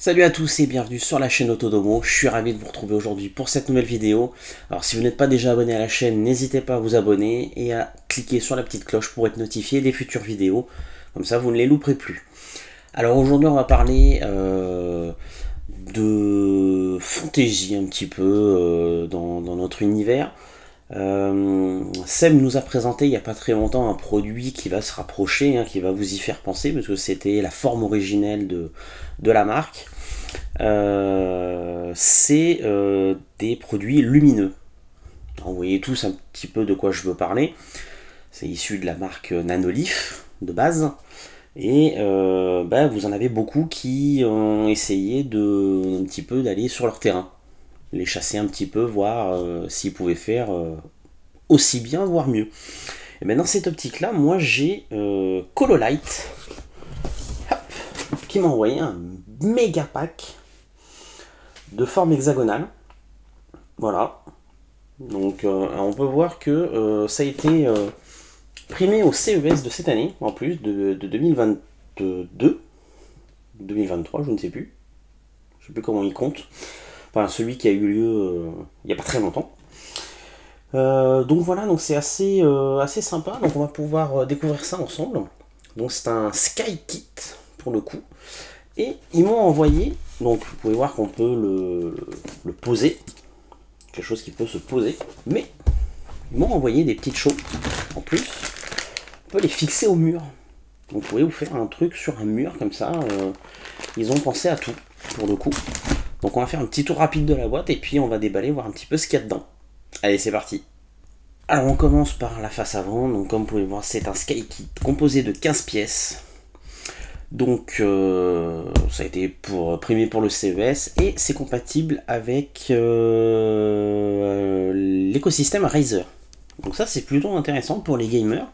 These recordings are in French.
Salut à tous et bienvenue sur la chaîne Autodomo, je suis ravi de vous retrouver aujourd'hui pour cette nouvelle vidéo. Alors si vous n'êtes pas déjà abonné à la chaîne, n'hésitez pas à vous abonner et à cliquer sur la petite cloche pour être notifié des futures vidéos, comme ça vous ne les louperez plus. Alors aujourd'hui on va parler de fantaisie un petit peu dans notre univers. Seb nous a présenté il n'y a pas très longtemps un produit qui va se rapprocher, qui va vous y faire penser, parce que c'était la forme originelle de la marque. C'est des produits lumineux. Alors, vous voyez tous un petit peu de quoi je veux parler. C'est issu de la marque Nanolith de base. Et vous en avez beaucoup qui ont essayé un petit peu d'aller sur leur terrain. Les chasser un petit peu, voir s'ils pouvaient faire aussi bien, voire mieux. Et bien dans cette optique-là, moi j'ai Cololite qui m'a envoyé un méga pack de forme hexagonale. Voilà. Donc on peut voir que ça a été primé au CES de cette année, en plus de 2022, 2023, je ne sais plus. Je ne sais plus comment il compte. Enfin, celui qui a eu lieu il n'y a pas très longtemps. Donc voilà, donc c'est assez sympa. Donc on va pouvoir découvrir ça ensemble. Donc c'est un Sky Kit pour le coup. Et ils m'ont envoyé, donc vous pouvez voir qu'on peut le poser, quelque chose qui peut se poser, mais ils m'ont envoyé des petites choses en plus. On peut les fixer au mur. Donc vous pouvez vous faire un truc sur un mur comme ça. Ils ont pensé à tout pour le coup. Donc on va faire un petit tour rapide de la boîte et puis on va déballer, voir un petit peu ce qu'il y a dedans. Allez, c'est parti. Alors on commence par la face avant. Donc comme vous pouvez voir, c'est un Sky Kit composé de 15 pièces. Donc ça a été primé pour le CES et c'est compatible avec l'écosystème Razer. Donc ça c'est plutôt intéressant pour les gamers.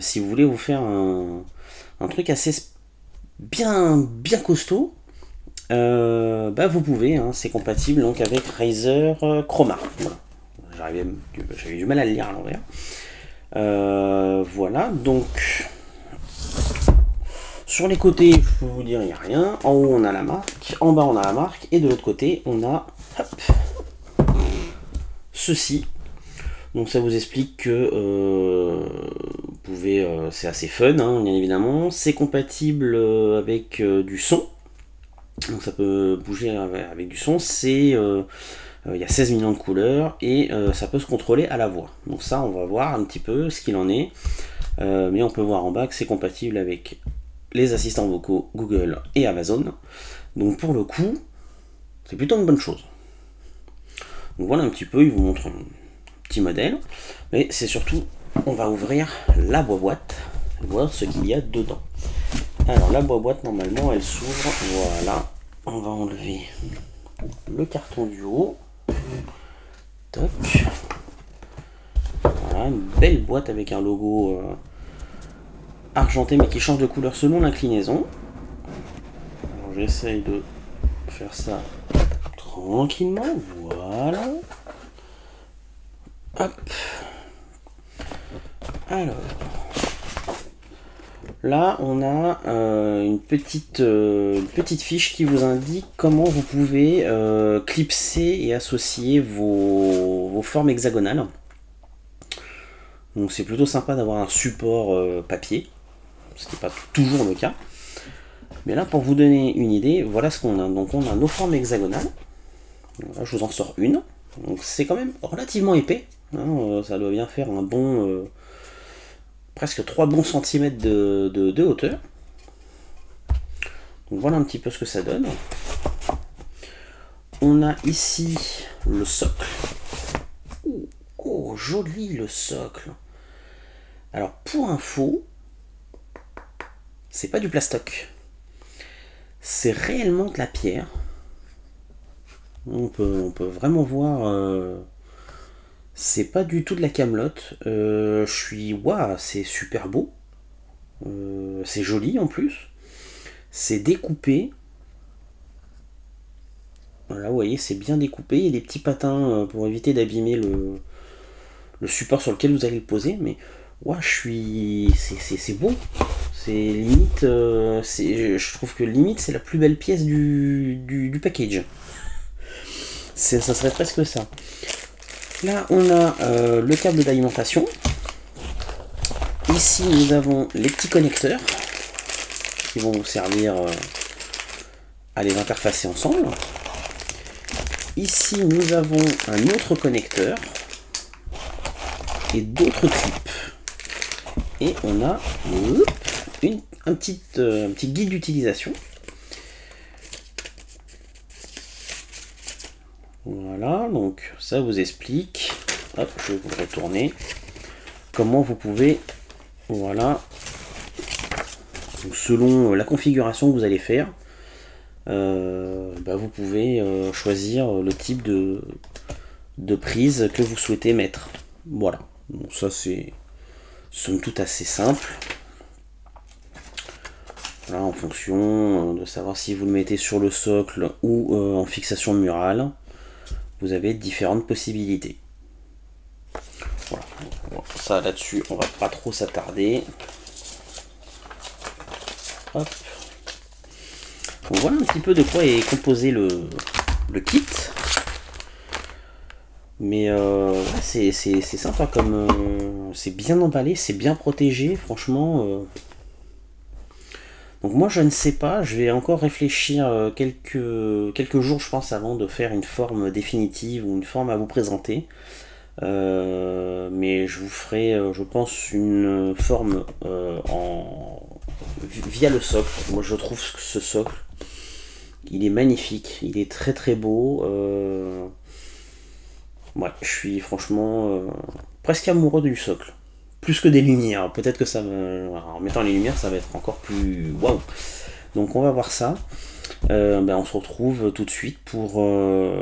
Si vous voulez vous faire un truc assez bien costaud, vous pouvez, c'est compatible donc avec Razer Chroma. Voilà. J'avais du mal à le lire à l'envers. Voilà, donc sur les côtés, je peux vous dire, il n'y a rien. En haut, on a la marque. En bas, on a la marque. Et de l'autre côté, on a ceci. Donc ça vous explique que vous pouvez, c'est assez fun, bien évidemment. C'est compatible avec du son. Donc ça peut bouger avec du son. Il y a 16 millions de couleurs et ça peut se contrôler à la voix. Donc ça, on va voir un petit peu ce qu'il en est. Mais on peut voir en bas que c'est compatible avec les assistants vocaux Google et Amazon. Donc pour le coup, c'est plutôt une bonne chose. Donc voilà un petit peu, il vous montre un petit modèle. Mais c'est surtout, on va ouvrir la boîte, voir ce qu'il y a dedans. Alors la boîte, normalement, elle s'ouvre. Voilà. On va enlever le carton du haut. Toc. Voilà, une belle boîte avec un logo argenté mais qui change de couleur selon l'inclinaison. J'essaye de faire ça tranquillement. Voilà. Hop. Alors. Là, on a une petite fiche qui vous indique comment vous pouvez clipser et associer vos formes hexagonales. Donc c'est plutôt sympa d'avoir un support papier, ce qui n'est pas toujours le cas. Mais là, pour vous donner une idée, voilà ce qu'on a. Donc on a nos formes hexagonales. Là, je vous en sors une. Donc c'est quand même relativement épais. Ça doit bien faire un bon... presque 3 bons centimètres de hauteur. Donc voilà un petit peu ce que ça donne. On a ici le socle. Oh, joli le socle. Alors pour info, c'est pas du plastoc. C'est réellement de la pierre. On peut vraiment voir... c'est pas du tout de la camelote. Waouh, c'est super beau. C'est joli en plus. C'est découpé. Voilà, vous voyez, c'est bien découpé. Il y a des petits patins pour éviter d'abîmer le support sur lequel vous allez le poser. Mais waouh, c'est beau. C'est limite, je trouve que limite c'est la plus belle pièce du package. Ça serait presque ça. Là on a le câble d'alimentation. Ici nous avons les petits connecteurs qui vont vous servir à les interfacer ensemble. Ici nous avons un autre connecteur et d'autres clips. Et on a un petit guide d'utilisation. Voilà, donc ça vous explique, hop, je vais vous le retourner, comment vous pouvez, voilà, donc selon la configuration que vous allez faire, vous pouvez choisir le type de prise que vous souhaitez mettre. Voilà, donc ça c'est somme toute assez simple. Voilà, en fonction de savoir si vous le mettez sur le socle ou en fixation murale, vous avez différentes possibilités. Voilà, ça là-dessus, on va pas trop s'attarder. Hop. Donc voilà un petit peu de quoi est composé le kit. Mais c'est sympa comme c'est bien emballé, c'est bien protégé, franchement. Donc moi je ne sais pas, je vais encore réfléchir quelques jours je pense avant de faire une forme définitive ou une forme à vous présenter. Mais je vous ferai je pense une forme via le socle. Moi je trouve que ce socle il est magnifique, il est très très beau. Ouais, je suis franchement presque amoureux du socle. Plus que des lumières. Peut-être que ça va. En mettant les lumières, ça va être encore plus waouh. Donc on va voir ça. On se retrouve tout de suite pour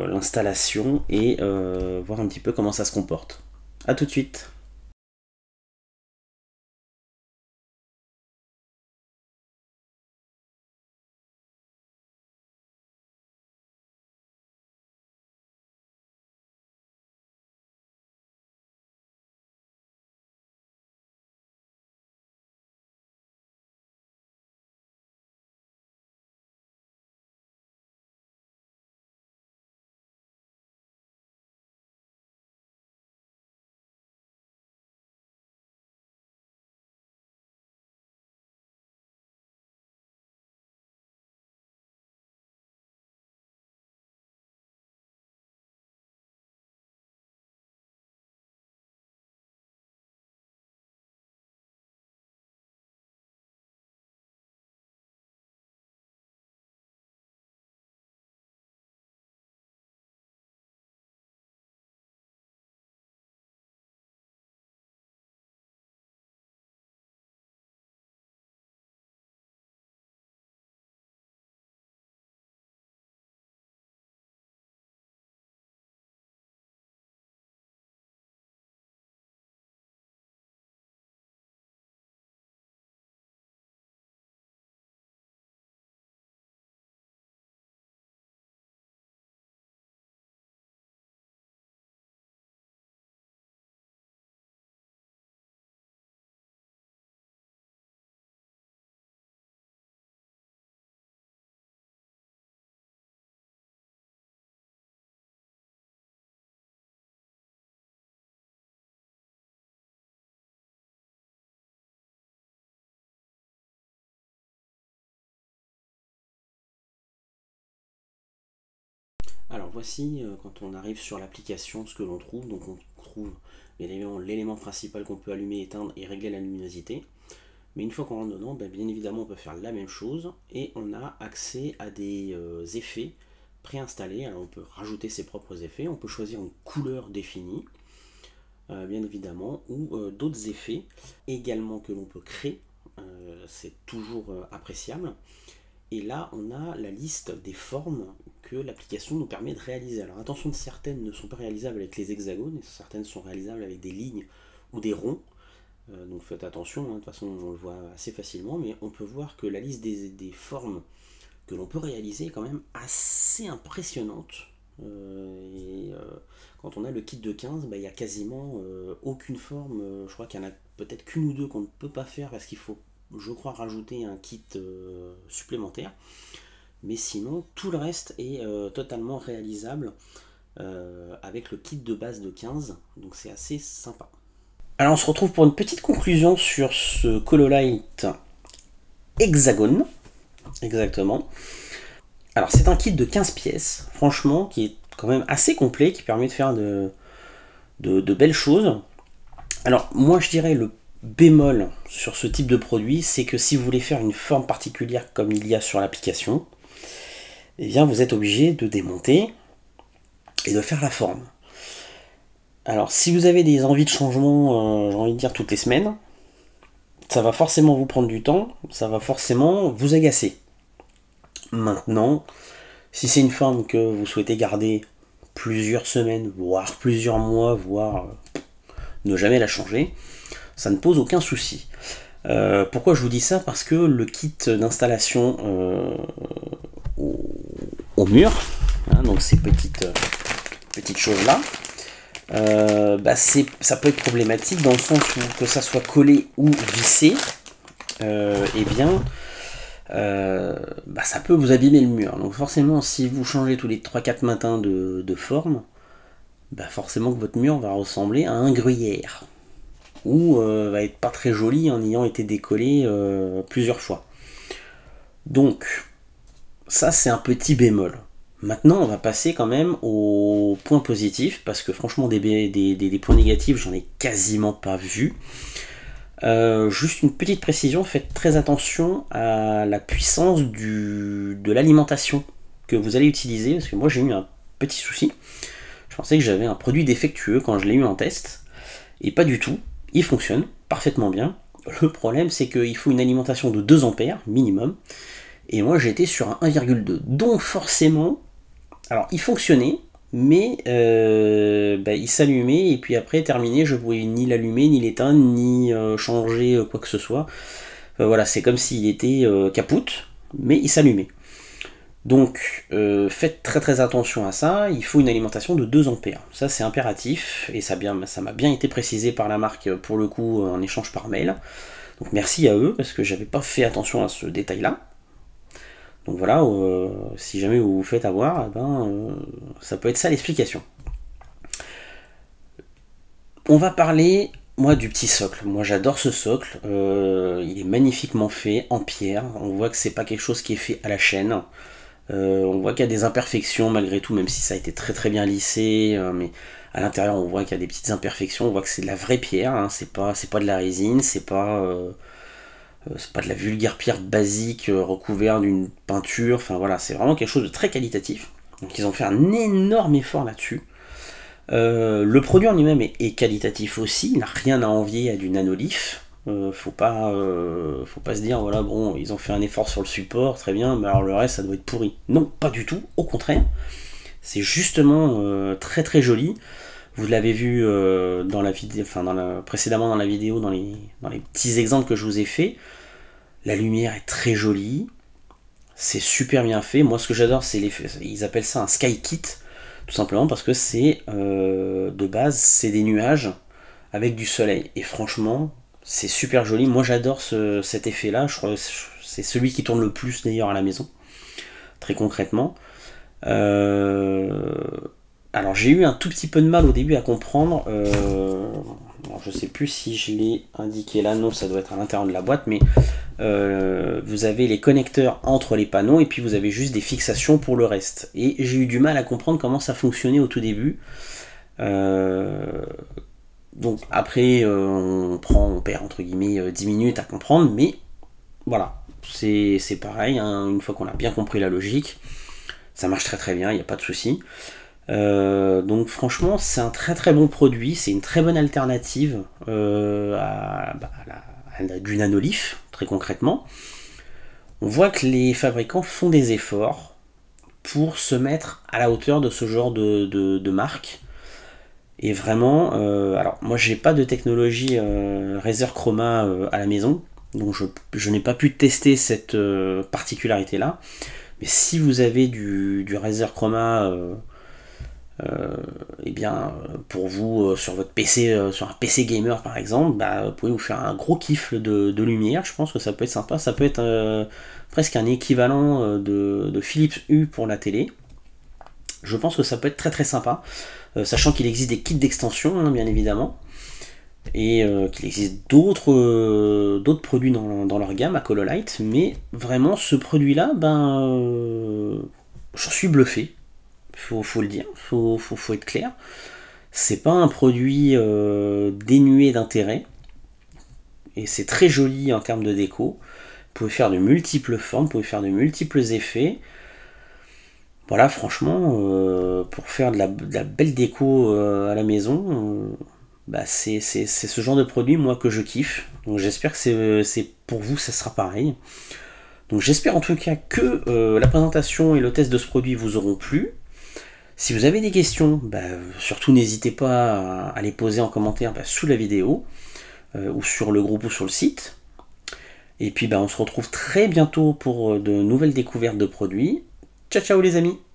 l'installation et voir un petit peu comment ça se comporte. A tout de suite. Alors voici quand on arrive sur l'application ce que l'on trouve. Donc on trouve l'élément principal qu'on peut allumer, éteindre et régler la luminosité. Mais une fois qu'on rentre dedans, bien évidemment on peut faire la même chose et on a accès à des effets préinstallés. Alors on peut rajouter ses propres effets, on peut choisir une couleur définie, bien évidemment, ou d'autres effets également que l'on peut créer. C'est toujours appréciable. Et là, on a la liste des formes que l'application nous permet de réaliser. Alors attention, certaines ne sont pas réalisables avec les hexagones, et certaines sont réalisables avec des lignes ou des ronds. Donc faites attention, de toute façon on le voit assez facilement, mais on peut voir que la liste des formes que l'on peut réaliser est quand même assez impressionnante. Quand on a le kit de 15, il n'y a quasiment aucune forme, je crois qu'il y en a peut-être qu'une ou deux qu'on ne peut pas faire parce qu'il faut je crois, rajouter un kit supplémentaire. Mais sinon, tout le reste est totalement réalisable avec le kit de base de 15. Donc c'est assez sympa. Alors on se retrouve pour une petite conclusion sur ce Cololight Hexagone. Exactement. Alors c'est un kit de 15 pièces, franchement, qui est quand même assez complet, qui permet de faire de belles choses. Alors moi je dirais le bémol sur ce type de produit, c'est que si vous voulez faire une forme particulière comme il y a sur l'application, eh bien vous êtes obligé de démonter et de faire la forme. Alors si vous avez des envies de changement, j'ai envie de dire toutes les semaines, ça va forcément vous prendre du temps, ça va forcément vous agacer. Maintenant, si c'est une forme que vous souhaitez garder plusieurs semaines, voire plusieurs mois, voire ne jamais la changer, ça ne pose aucun souci. Pourquoi je vous dis ça? Parce que le kit d'installation au mur, hein, donc ces petites choses là, ça peut être problématique dans le sens où que ça soit collé ou vissé, eh bien ça peut vous abîmer le mur. Donc forcément si vous changez tous les 3-4 matins de forme, forcément que votre mur va ressembler à un gruyère, ou va être pas très joli en ayant été décollé plusieurs fois. Donc ça c'est un petit bémol. Maintenant on va passer quand même aux points positifs, parce que franchement des points négatifs j'en ai quasiment pas vu. Juste une petite précision, faites très attention à la puissance de l'alimentation que vous allez utiliser, parce que moi j'ai eu un petit souci. Je pensais que j'avais un produit défectueux quand je l'ai eu en test, et pas du tout, il fonctionne parfaitement bien. Le problème c'est qu'il faut une alimentation de 2 ampères minimum, et moi j'étais sur un 1,2, donc forcément, alors il fonctionnait, mais il s'allumait, et puis après terminé, je pouvais ni l'allumer, ni l'éteindre, ni changer quoi que ce soit. Voilà, c'est comme s'il était capoute, mais il s'allumait. Donc faites très très attention à ça, il faut une alimentation de 2 ampères, ça c'est impératif, et ça m'a bien été précisé par la marque pour le coup en échange par mail. Donc merci à eux, parce que j'avais pas fait attention à ce détail là. Donc voilà, si jamais vous vous faites avoir, ça peut être ça l'explication. On va parler, moi, du petit socle. Moi j'adore ce socle, il est magnifiquement fait en pierre, on voit que c'est pas quelque chose qui est fait à la chaîne. On voit qu'il y a des imperfections malgré tout, même si ça a été très très bien lissé, mais à l'intérieur on voit qu'il y a des petites imperfections, on voit que c'est de la vraie pierre, hein, c'est pas de la résine, c'est pas de la vulgaire pierre basique recouverte d'une peinture, enfin voilà, c'est vraiment quelque chose de très qualitatif. Donc ils ont fait un énorme effort là-dessus. Le produit en lui-même est qualitatif aussi, il n'a rien à envier à du Nanolith. Faut pas se dire voilà bon ils ont fait un effort sur le support, très bien, mais alors le reste ça doit être pourri. Non, pas du tout, au contraire, c'est justement très très joli. Vous l'avez vu dans la vidéo, précédemment dans la vidéo, dans les petits exemples que je vous ai fait. La lumière est très jolie, c'est super bien fait. Moi ce que j'adore c'est ils appellent ça un sky kit, tout simplement parce que c'est de base c'est des nuages avec du soleil, et franchement c'est super joli. Moi j'adore cet effet là, je crois que c'est celui qui tourne le plus d'ailleurs à la maison, très concrètement. Alors j'ai eu un tout petit peu de mal au début à comprendre, alors, je sais plus si je l'ai indiqué là, non ça doit être à l'intérieur de la boîte, mais vous avez les connecteurs entre les panneaux et puis vous avez juste des fixations pour le reste, et j'ai eu du mal à comprendre comment ça fonctionnait au tout début. Donc après on perd entre guillemets 10 minutes à comprendre, mais voilà, c'est pareil, hein, une fois qu'on a bien compris la logique, ça marche très très bien, il n'y a pas de souci. Donc franchement c'est un très très bon produit, c'est une très bonne alternative à du Nanolith, très concrètement. On voit que les fabricants font des efforts pour se mettre à la hauteur de ce genre de marque. Et vraiment, alors moi j'ai pas de technologie Razer Chroma à la maison, donc je n'ai pas pu tester cette particularité là. Mais si vous avez du Razer Chroma Et bien pour vous sur votre PC, sur un PC gamer par exemple, bah, vous pouvez vous faire un gros kiff de lumière. Je pense que ça peut être sympa, ça peut être presque un équivalent de Philips Hue pour la télé. Je pense que ça peut être très très sympa, sachant qu'il existe des kits d'extension, hein, bien évidemment, et qu'il existe d'autres produits dans leur gamme à Cololight, mais vraiment ce produit-là, j'en suis bluffé, faut le dire, faut être clair. C'est pas un produit dénué d'intérêt, et c'est très joli en termes de déco. Vous pouvez faire de multiples formes, vous pouvez faire de multiples effets. Voilà, franchement, pour faire de la belle déco à la maison, c'est ce genre de produit, moi, que je kiffe. Donc j'espère que c'est pour vous, ça sera pareil. Donc j'espère en tout cas que la présentation et le test de ce produit vous auront plu. Si vous avez des questions, surtout n'hésitez pas à les poser en commentaire sous la vidéo, ou sur le groupe ou sur le site. Et puis on se retrouve très bientôt pour de nouvelles découvertes de produits. Ciao ciao les amis!